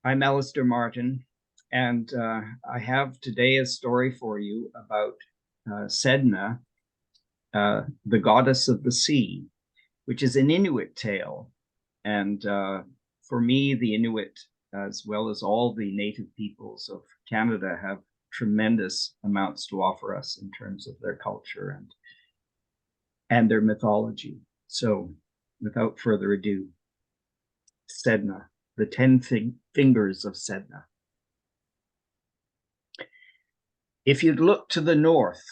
I'm Alistair Martin, and I have today a story for you about Sedna, the goddess of the sea, which is an Inuit tale. And for me, the Inuit, as well as all the native peoples of Canada, have tremendous amounts to offer us in terms of their culture and their mythology. So, without further ado, Sedna, the 10 fingers of Sedna. If you'd looked to the north,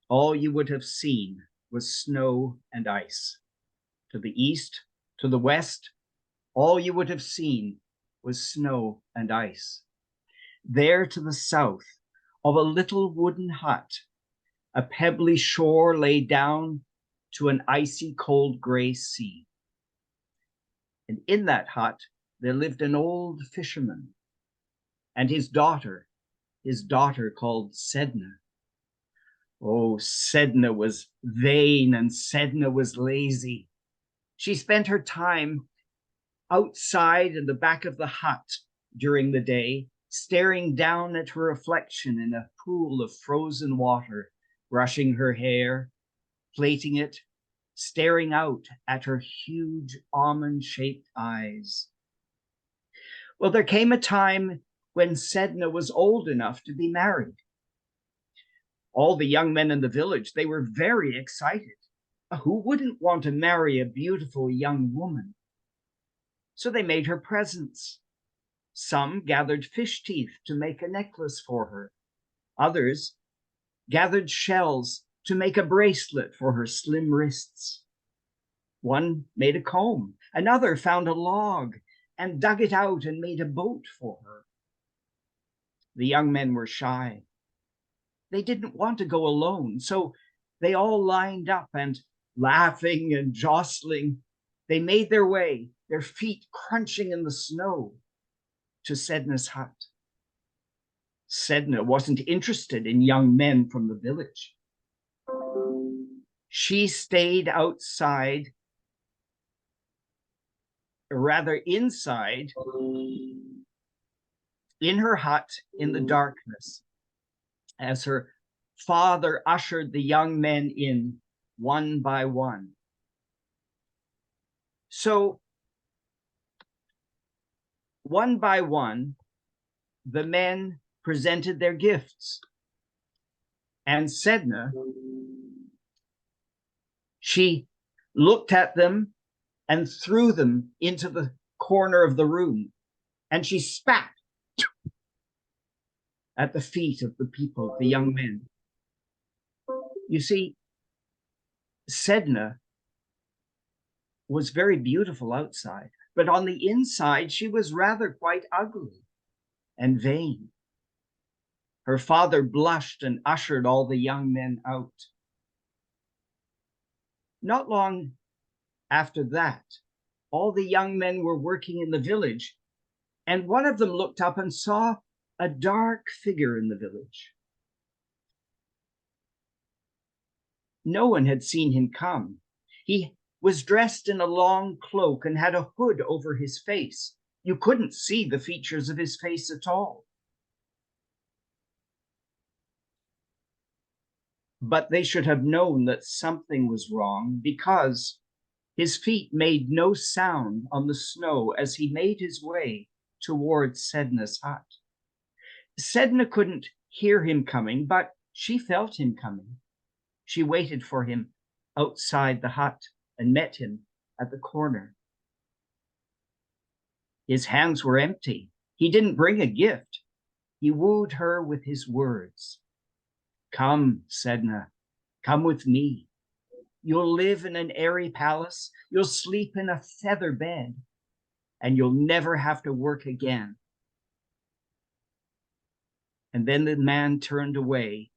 all you would have seen was snow and ice. To the east, to the west, all you would have seen was snow and ice. There to the south of a little wooden hut, a pebbly shore lay down to an icy cold gray sea. And in that hut there lived an old fisherman and his daughter called Sedna. Oh, Sedna was vain and Sedna was lazy. She spent her time outside in the back of the hut during the day, staring down at her reflection in a pool of frozen water, brushing her hair, plaiting it, staring out at her huge almond-shaped eyes. Well, there came a time when Sedna was old enough to be married. All the young men in the village, they were very excited. Who wouldn't want to marry a beautiful young woman? So they made her presents. Some gathered fish teeth to make a necklace for her. Others gathered shells to make a bracelet for her slim wrists. One made a comb. Another found a log and dug it out and made a boat for her. The young men were shy. They didn't want to go alone, so they all lined up and, laughing and jostling, they made their way, their feet crunching in the snow, to Sedna's hut. Sedna wasn't interested in young men from the village. She stayed outside, or rather inside, in her hut in the darkness, as her father ushered the young men in one by one. So, one by one, the men presented their gifts. And Sedna, she looked at them and threw them into the corner of the room. And she spat at the feet of the people, the young men. You see, Sedna was very beautiful outside, but on the inside, she was rather quite ugly and vain. Her father blushed and ushered all the young men out. Not long after that, all the young men were working in the village, and one of them looked up and saw a dark figure in the village. No one had seen him come. He was dressed in a long cloak and had a hood over his face. You couldn't see the features of his face at all. But they should have known that something was wrong, because his feet made no sound on the snow as he made his way towards Sedna's hut. Sedna couldn't hear him coming, but she felt him coming. She waited for him outside the hut and met him at the corner. His hands were empty. He didn't bring a gift. He wooed her with his words. Come, Sedna, come with me. You'll live in an airy palace. You'll sleep in a feather bed, and you'll never have to work again. And then the man turned away,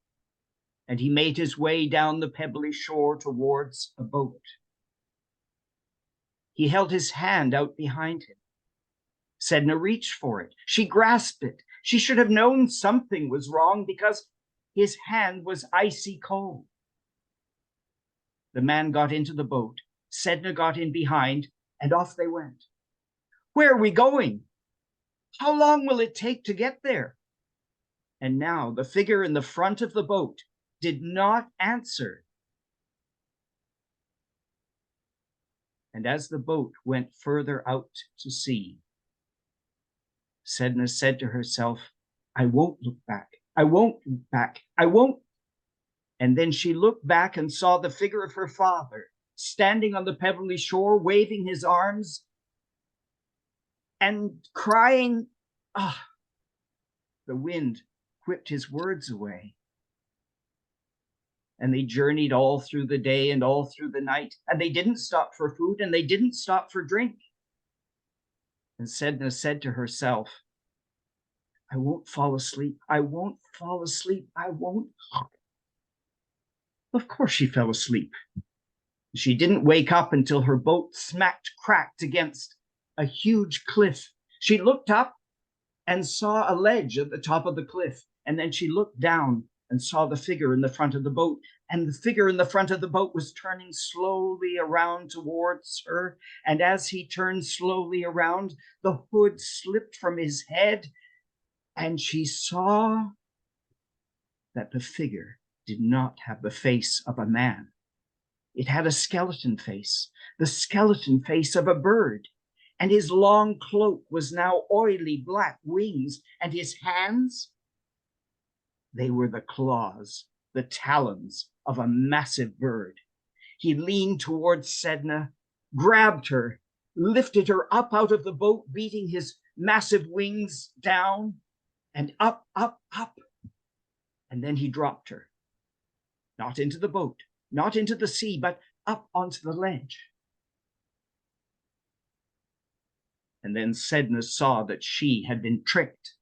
and he made his way down the pebbly shore towards a boat. He held his hand out behind him. Sedna reached for it. She grasped it. She should have known something was wrong, because his hand was icy cold. The man got into the boat. Sedna got in behind, and off they went. Where are we going? How long will it take to get there? And now the figure in the front of the boat did not answer. And as the boat went further out to sea, Sedna said to herself, I won't look back. I won't look back. I won't. And then she looked back and saw the figure of her father standing on the pebbly shore, waving his arms and crying. Ah, the wind whipped his words away. And they journeyed all through the day and all through the night, and they didn't stop for food and they didn't stop for drink. And Sedna said to herself, I won't fall asleep. I won't fall asleep. I won't. Of course she fell asleep. She didn't wake up until her boat cracked against a huge cliff. She looked up and saw a ledge at the top of the cliff. And then she looked down and saw the figure in the front of the boat. And the figure in the front of the boat was turning slowly around towards her. And as he turned slowly around, the hood slipped from his head. And she saw that the figure did not have the face of a man. It had a skeleton face, the skeleton face of a bird. And his long cloak was now oily black wings, and his hands, they were the claws, the talons of a massive bird. He leaned towards Sedna, grabbed her, lifted her up out of the boat, beating his massive wings down and up, up, up. And then he dropped her, not into the boat, not into the sea, but up onto the ledge. And then Sedna saw that she had been tricked.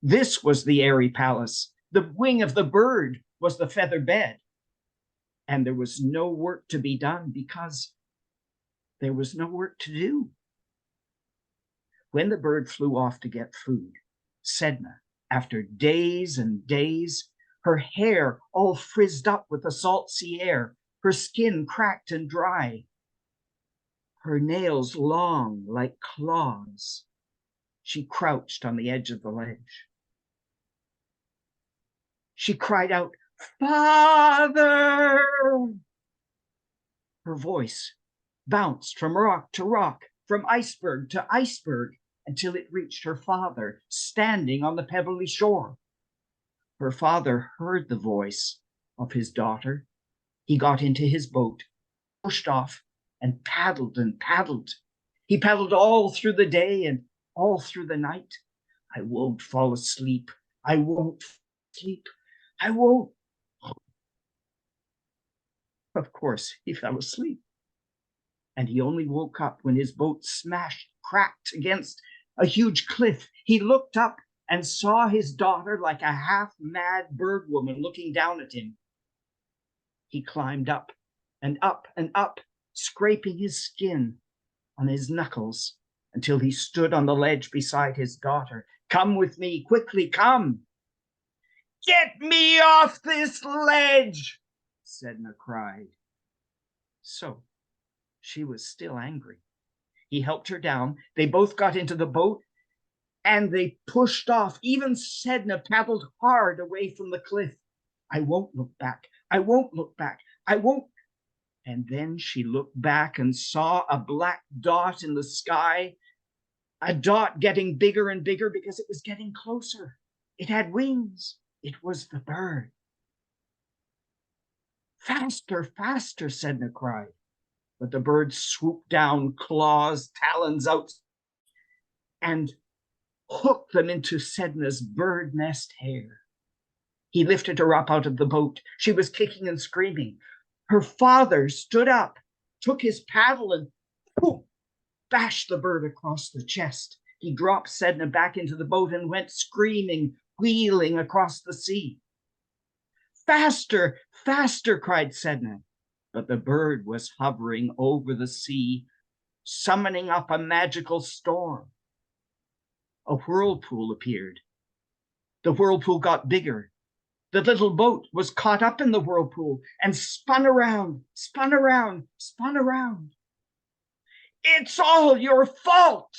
This was the airy palace. The wing of the bird was the feather bed. And there was no work to be done because there was no work to do. When the bird flew off to get food, Sedna, after days and days, her hair all frizzed up with the salt sea air, her skin cracked and dry, her nails long like claws, she crouched on the edge of the ledge. She cried out, Father! Her voice bounced from rock to rock, from iceberg to iceberg, until it reached her father, standing on the pebbly shore. Her father heard the voice of his daughter. He got into his boat, pushed off, and paddled and paddled. He paddled all through the day and all through the night. I won't fall asleep. I won't sleep. I won't. Of course, he fell asleep. And he only woke up when his boat cracked against a huge cliff. He looked up and saw his daughter like a half-mad bird woman looking down at him. He climbed up and up and up, scraping his skin on his knuckles until he stood on the ledge beside his daughter. Come with me, quickly, come. Get me off this ledge, Sedna cried. So she was still angry. He helped her down. They both got into the boat and they pushed off. Even Sedna paddled hard away from the cliff. I won't look back. I won't look back. I won't. And then she looked back and saw a black dot in the sky, a dot getting bigger and bigger because it was getting closer. It had wings. It was the bird. Faster, faster, Sedna cried. But the bird swooped down, claws, talons out, and hooked them into Sedna's bird nest hair. He lifted her up out of the boat. She was kicking and screaming. Her father stood up, took his paddle, and boom, bashed the bird across the chest. He dropped Sedna back into the boat and went screaming, wheeling across the sea. Faster, faster, cried Sedna. But the bird was hovering over the sea, summoning up a magical storm. A whirlpool appeared. The whirlpool got bigger. The little boat was caught up in the whirlpool and spun around, spun around, spun around. It's all your fault,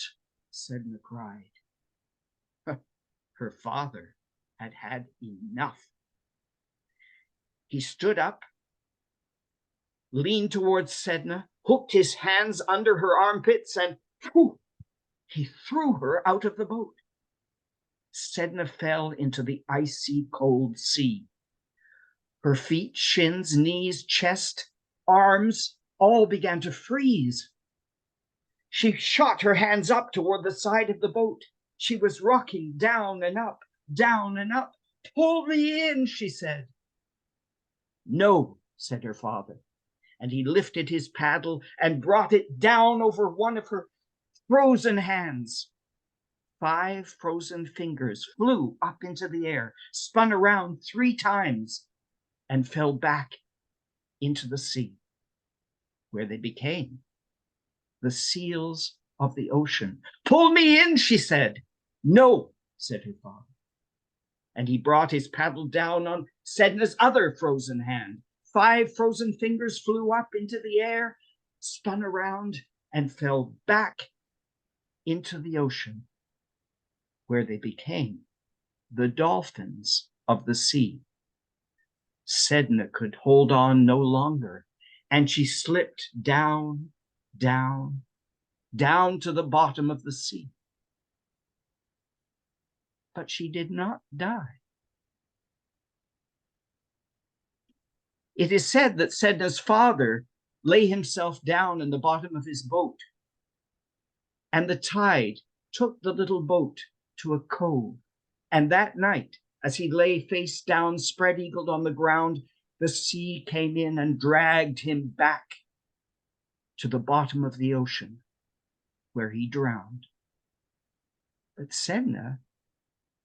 Sedna cried. Her father had had enough. He stood up, leaned towards Sedna, hooked his hands under her armpits, and he threw her out of the boat. Sedna fell into the icy cold sea. Her feet, shins, knees, chest, arms all began to freeze. She shot her hands up toward the side of the boat. She was rocking down and up, down and up. Pull me in, she said. No, said her father, and he lifted his paddle and brought it down over one of her frozen hands. 5 frozen fingers flew up into the air, spun around 3 times, and fell back into the sea, where they became the seals of the ocean. Pull me in, she said. No, said her father. And he brought his paddle down on Sedna's other frozen hand. 5 frozen fingers flew up into the air, spun around, and fell back into the ocean, where they became the dolphins of the sea. Sedna could hold on no longer, and she slipped down, down, down to the bottom of the sea. But she did not die. It is said that Sedna's father lay himself down in the bottom of his boat, and the tide took the little boat to a cove. And that night, as he lay face down, spread-eagled on the ground, the sea came in and dragged him back to the bottom of the ocean, where he drowned. But Sedna,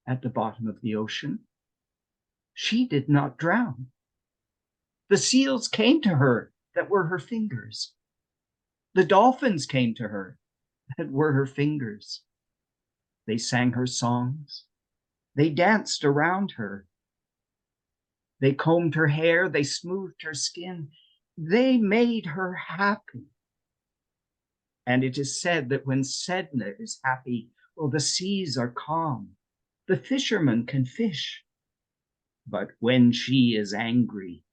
at the bottom of the ocean, she did not drown. The seals came to her that were her fingers. The dolphins came to her that were her fingers. They sang her songs. They danced around her. They combed her hair. They smoothed her skin. They made her happy. And it is said that when Sedna is happy, well, the seas are calm. The fishermen can fish. But when she is angry,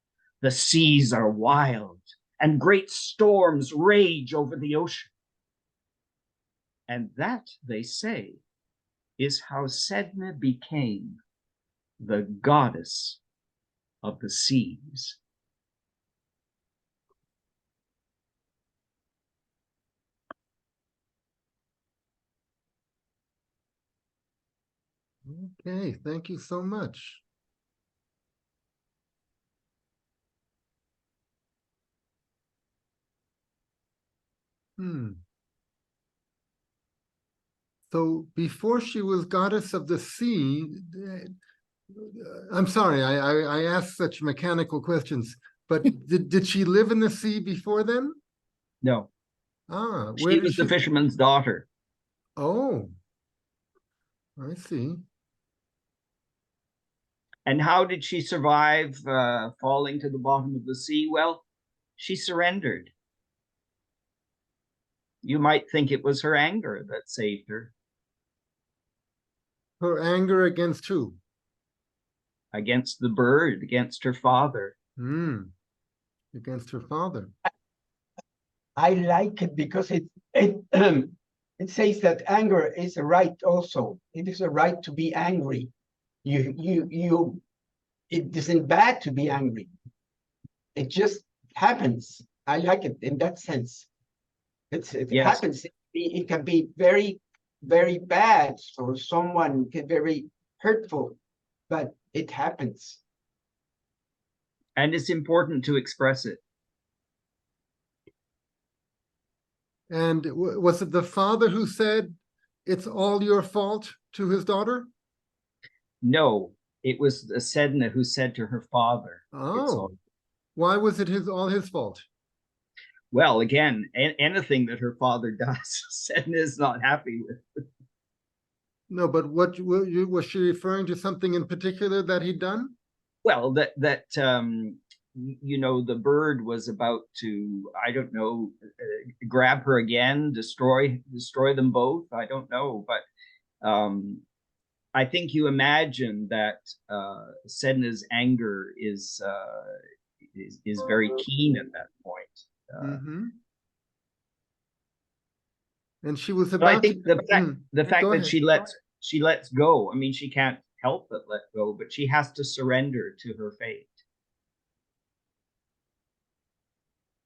the seas are wild, and great storms rage over the ocean. And that, they say, is how Sedna became the goddess of the seas. Okay, thank you so much. So before she was goddess of the sea, I'm sorry, I asked such mechanical questions, but did she live in the sea before then? No. Where She did was the fisherman's daughter. Oh, I see. And how did she survive falling to the bottom of the sea? Well, she surrendered. You might think it was her anger that saved her. Her anger against who? Against the bird, against her father. Against her father. I like it because it says that anger is a right also. It is a right to be angry. It isn't bad to be angry. It just happens. I like it in that sense. It Yes. happens. It can be very, very bad for someone, very hurtful, but it happens. And it's important to express it. And was it the father who said, "It's all your fault" to his daughter? No, it was Sedna who said to her father. Oh, why was it all his fault? Well, again, anything that her father does, Sedna is not happy with. No, but what was she referring to? Something in particular that he'd done? Well, you know, the bird was about to, I don't know, grab her again, destroy them both. I don't know, but I think you imagine that Sedna's anger is very keen at that point. And she was But I about think to, the fact go that ahead. she lets go. I mean, she can't help but let go, but she has to surrender to her fate.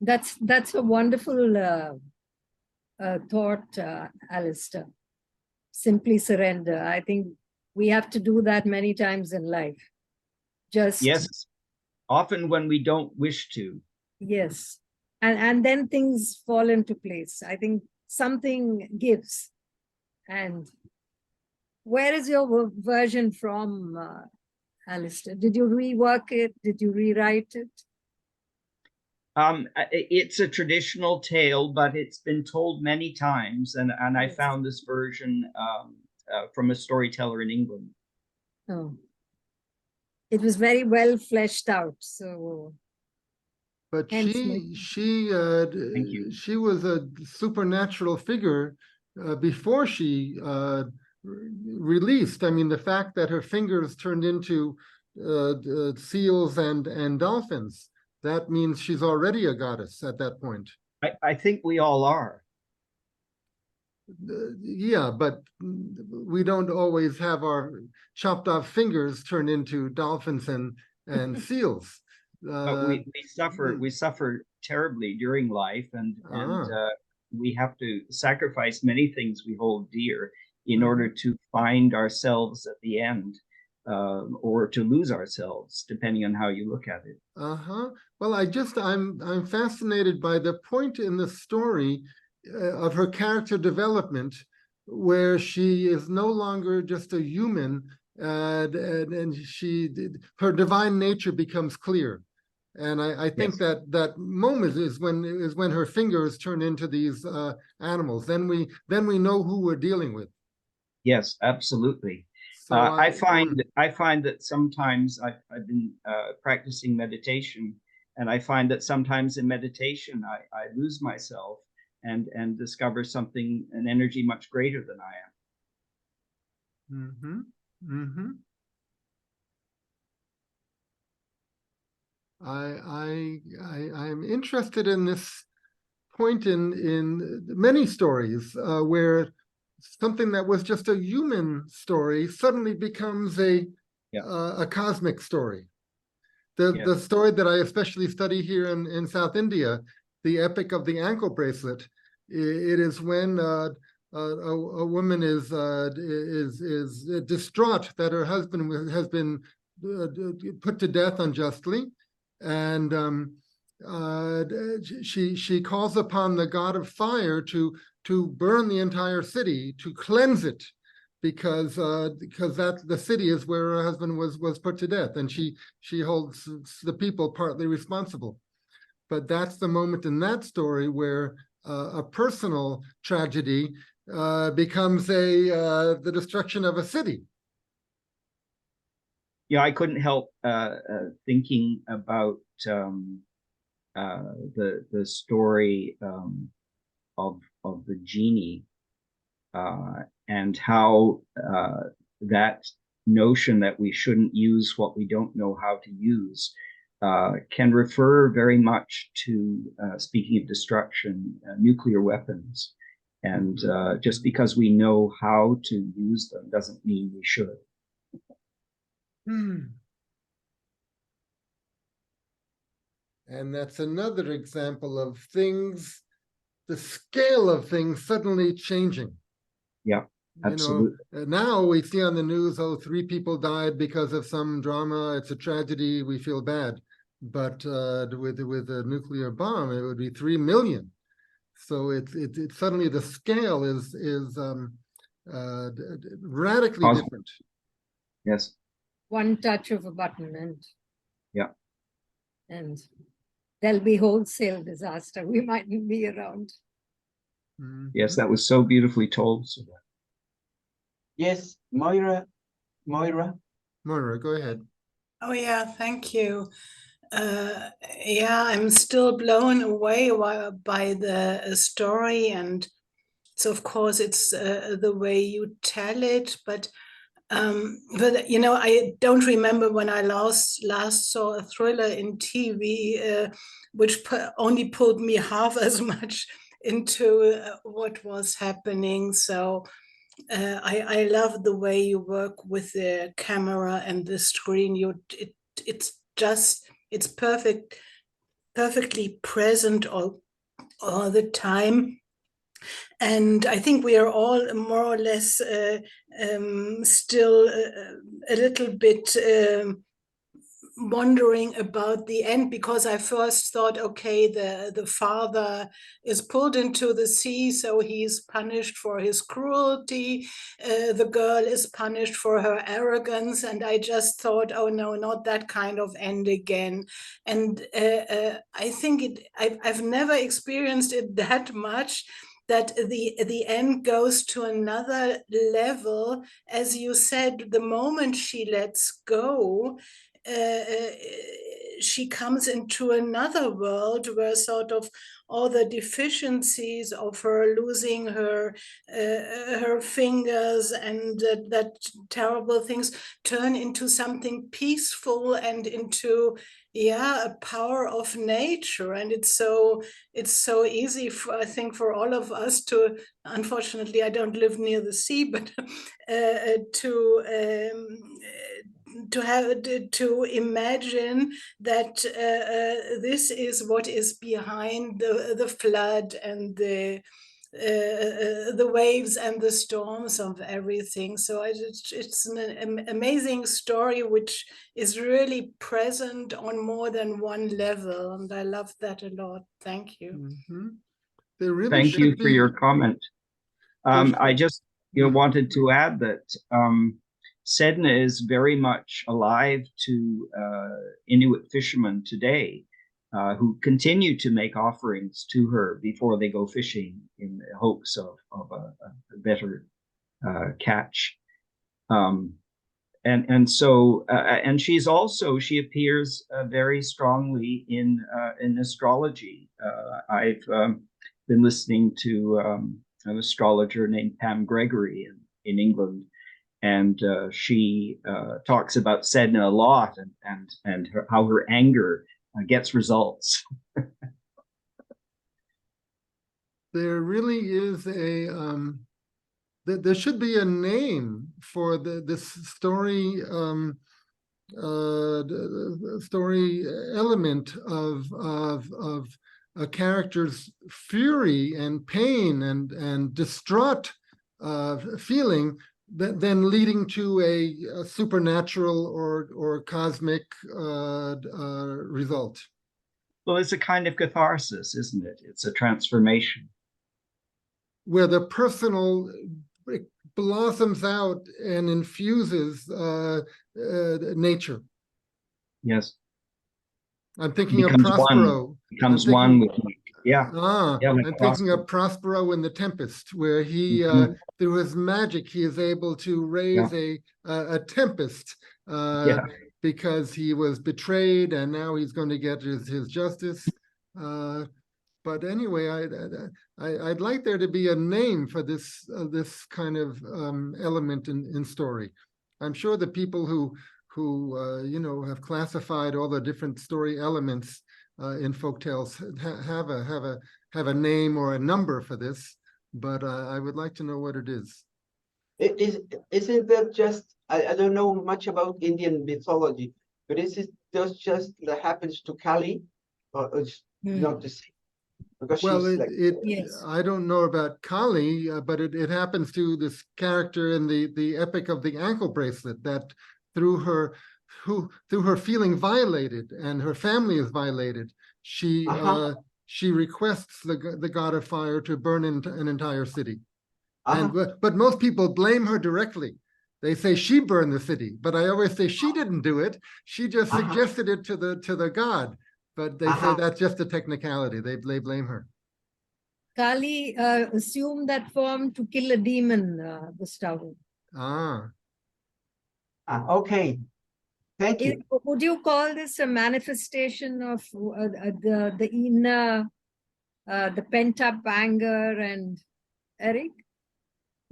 That's a wonderful thought, Alistair. Simply surrender. I think we have to do that many times in life. Just yes, often when we don't wish to. Yes, and then things fall into place. I think something gives. And where is your version from, Alistair? Did you rework it? Did you rewrite it? It's a traditional tale, but it's been told many times, and I Yes. found this version from a storyteller in England. Oh, it was very well fleshed out. So, But hence she Thank you. she was a supernatural figure before she released. I mean, the fact that her fingers turned into seals and dolphins, that means she's already a goddess at that point. I think we all are. Yeah, but we don't always have our chopped off fingers turn into dolphins and seals. But we suffer terribly during life, and we have to sacrifice many things we hold dear in order to find ourselves at the end, or to lose ourselves, depending on how you look at it. Well, I'm fascinated by the point in the story of her character development, where she is no longer just a human, and her divine nature becomes clear. And I think Yes. that moment is when her fingers turn into these animals. Then we know who we're dealing with. Yes, absolutely. So I find that sometimes I've been practicing meditation, and I find that sometimes in meditation I lose myself and discover something, an energy much greater than I am. I'm interested in this point in many stories where something that was just a human story suddenly becomes a cosmic story. The story that I especially study here in South India, the epic of the ankle bracelet, it is when a woman is distraught that her husband has been put to death unjustly, and she calls upon the god of fire to burn the entire city, to cleanse it, because that the city is where her husband was put to death, and she holds the people partly responsible. But that's the moment in that story where a personal tragedy becomes the destruction of a city. Yeah, I couldn't help thinking about the story of the genie, and how that notion that we shouldn't use what we don't know how to use can refer very much to, speaking of destruction, nuclear weapons. And just because we know how to use them doesn't mean we should. And that's another example of things, the scale of things suddenly changing. Yeah, absolutely. Now we see on the news, 3 people died because of some drama. It's a tragedy. We feel bad. But with a nuclear bomb, it would be 3 million. So it's suddenly the scale is radically different. Yes. one touch of a button, and there'll be wholesale disaster. We mightn't be around. Yes, that was so beautifully told. Yes, Moira, go ahead. Oh yeah, thank you. Yeah, I'm still blown away by the story, and so of course it's the way you tell it, but But you know, I don't remember when I last saw a thriller in TV, which only pulled me half as much into what was happening. So I love the way you work with the camera and the screen. It's perfectly present all the time. And I think we are all more or less still a little bit wondering about the end, because I first thought, okay, the father is pulled into the sea, so he's punished for his cruelty. The girl is punished for her arrogance, and I just thought, oh no, not that kind of end again. And I think I've never experienced it that much, that the end goes to another level. As you said, the moment she lets go, she comes into another world where sort of all the deficiencies of her losing her fingers and that terrible things turn into something peaceful and into a power of nature. And it's so easy for, I think, for all of us to, unfortunately I don't live near the sea, but to imagine that this is what is behind the flood and the waves and the storms of everything. So it's an amazing story which is really present on more than one level, and I love that a lot. Thank you. There really Thank you for your comment. There I just wanted to add that Sedna is very much alive to Inuit fishermen today, who continue to make offerings to her before they go fishing in the hopes of a better catch. And so she appears very strongly in astrology. I've been listening to an astrologer named Pam Gregory in England, and she talks about Sedna a lot, and how her anger gets results. There really is there should be a name for this story story element of a character's fury and pain and distraught feeling, then leading to a supernatural or cosmic result. Well, it's a kind of catharsis, isn't it? It's a transformation where the personal blossoms out and infuses nature. Yes. I'm thinking of Prospero. Becomes one with nature. Yeah. I'm thinking of Prospero in The Tempest, where he, through his magic, he is able to raise a tempest because he was betrayed, and now he's going to get his justice. But anyway, I'd like there to be a name for this kind of element in story. I'm sure the people who have classified all the different story elements in folktales have a name or a number for this, but I would like to know what it is. Isn't that just, I don't know much about Indian mythology, but is it just that happens to Kali, or it's not the same? Because yes. I don't know about Kali, but it happens to this character in the epic of the ankle bracelet, that through her feeling violated and her family is violated, she requests the god of fire to burn an entire city. But most people blame her directly. They say she burned the city, but I always say she didn't do it. She just suggested it to the god. But they say that's just a technicality. They blame her. Kali assumed that form to kill a demon, Gustavo. Okay. Thank you. Would you call this a manifestation of the inner, the pent-up anger, and Eric?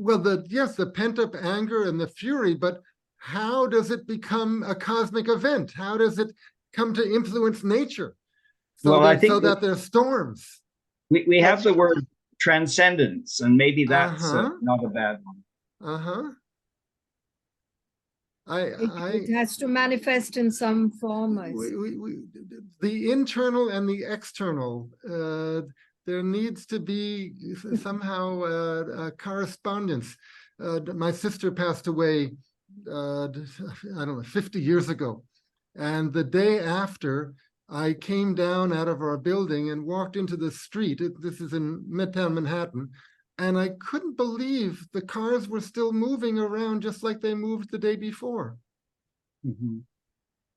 Well, the pent-up anger and the fury, but how does it become a cosmic event? How does it come to influence nature? So Well, I think so that there's storms. we have the word transcendence, and maybe that's Uh-huh. not a bad one. Uh-huh. It has to manifest in some form. The internal and the external, there needs to be somehow a correspondence. My sister passed away, I don't know, 50 years ago. And the day after, I came down out of our building and walked into the street. This is in Midtown Manhattan. And I couldn't believe the cars were still moving around just like they moved the day before. Mm-hmm.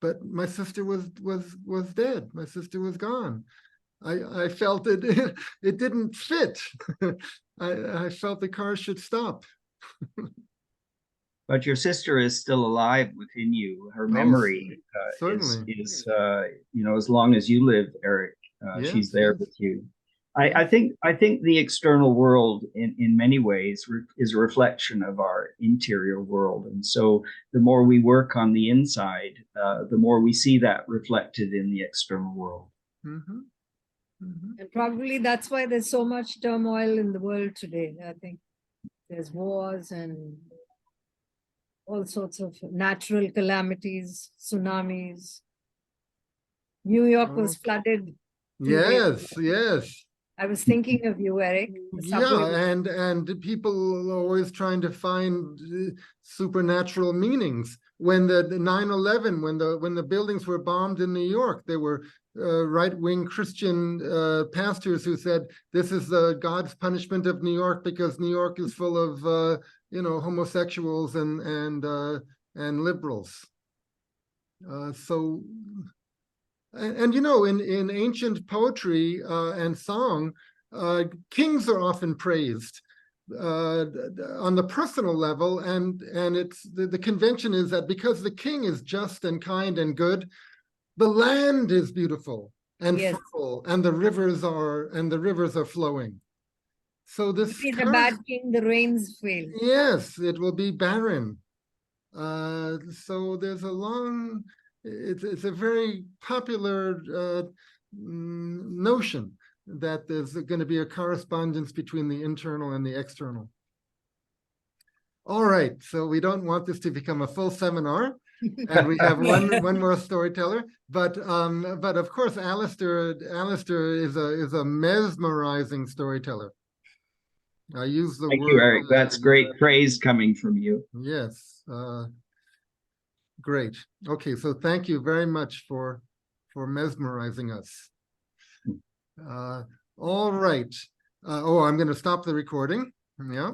But my sister was dead. My sister was gone. I felt it it didn't fit. I felt the car should stop. But your sister is still alive within you. Her memory certainly. is as long as you live, Eric, she's there with you. I think the external world in many ways is a reflection of our interior world. And so the more we work on the inside, the more we see that reflected in the external world. Mm-hmm. Mm-hmm. And probably that's why there's so much turmoil in the world today. I think there's wars and all sorts of natural calamities, tsunamis. New York was flooded. Yes, yes. I was thinking of you, Eric. Yeah, and people are always trying to find supernatural meanings. When the 9/11, when the buildings were bombed in New York, there were right-wing Christian pastors who said this is God's punishment of New York because New York is full of homosexuals and liberals. And in ancient poetry and song, kings are often praised on the personal level, and it's the convention is that because the king is just and kind and good, the land is beautiful and fertile, and the rivers are flowing. So this be the bad king, the rains fail. Yes, it will be barren. So there's a long. It's a very popular notion that there's going to be a correspondence between the internal and the external. All right, so we don't want this to become a full seminar, and we have one more storyteller. But of course, Alistair is a mesmerizing storyteller. I use the word. Thank you, Eric. That's great praise coming from you. Yes. Great. Okay, so thank you very much for mesmerizing us. All right. I'm going to stop the recording. Yeah.